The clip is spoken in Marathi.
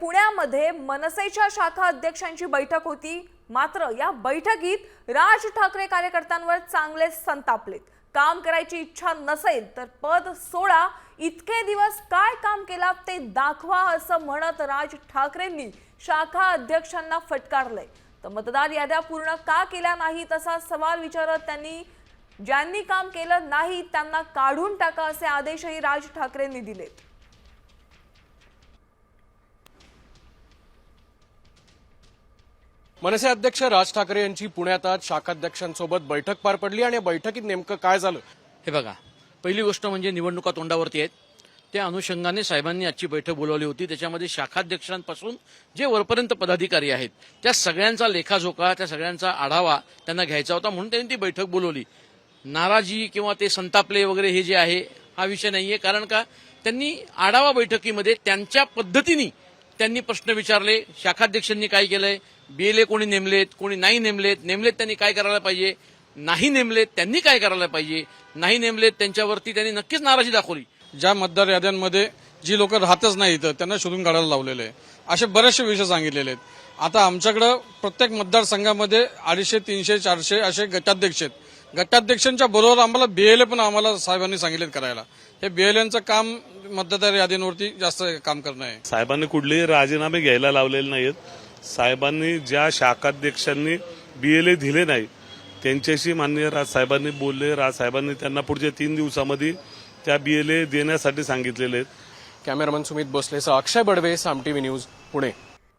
पुण्यामध्ये मनसेच्या शाखा अध्यक्षांची बैठक होती। मात्र या बैठकीत राज ठाकरे कार्यकर्त्यांवर चांगले संतापलेत। काम करायची इच्छा नसेल तर पद सोडा, इतके दिवस काय काम केला ते दाखवा असं म्हणत राज ठाकरेंनी शाखा अध्यक्षांना फटकारलंय। तर मतदार याद्या पूर्ण का केल्या नाही तसा सवाल विचारत त्यांनी ज्यांनी काम केलं नाही त्यांना काढून टाका असे आदेशही राज ठाकरेंनी दिलेत। मनसे अध्यक्ष राज ठाकरे यांची पुण्यात आज शाखाध्यक्षांसोबत बैठक पार पडली आणि बैठकीत नेमकं काय झालं हे बघा। पहिली गोष्ट म्हणजे निवडणुका तोंडावरती आहेत, त्या अनुषंगाने साहेबांनी आजची बैठक बोलावली होती। त्याच्यामध्ये शाखाध्यक्षांपासून जे वरपर्यंत पदाधिकारी आहेत त्या सगळ्यांचा लेखाजोखा, त्या सगळ्यांचा आढावा त्यांना घ्यायचा होता, म्हणून त्यांनी ती बैठक बोलवली। नाराजी किंवा ते संतापले वगैरे हे जे आहे हा विषय नाहीये, कारण का त्यांनी आढावा बैठकीमध्ये त्यांच्या पद्धतीने त्यांनी प्रश्न विचारले। शाखाध्यक्षांनी काय केलंय, बीएलए कोणी नेमलेत, कोणी नाही नेमलेत, नेमलेत त्यांनी काय करायला पाहिजे, नाही नेमलेत त्यांनी काय करायला पाहिजे, नाही नेमलेत त्यांच्यावरती त्यांनी नक्कीच नाराजी दाखवली। ज्या मतदार याद्यांमध्ये जी लोक राहतच नाहीत त्यांना शोधून काढायला लावलेले आहे, असे बरेचसे विषय सांगितलेले आहेत। आता आमच्याकडे प्रत्येक मतदारसंघामध्ये 250, 300, 400 असे गटाध्यक्ष आहेत। गटाध्यक्षांच्या बरोबर आम्हाला बीएलए पण आम्हाला साहेबांनी सांगितलेत करायला। हे बीएलएचं काम मतदार यादींवरती जास्त काम करणं आहे। साहेबांनी कुठलेही राजीनामे घ्यायला लावलेले नाहीत। साहेबांनी ज्या शाखाध्यक्षांनी बीएलए दिले नाही त्यांच्याशी माननीय राजसाहेबांनी बोलले। राजसाहेबांनी त्यांना पुढच्या 3 दिवसामध्ये त्या बीएलए देण्यासाठी सांगितलेले आहेत। कॅमेरामन सुमित भोसलेसह अक्षय बडवे, साम टीव्ही न्यूज, पुणे।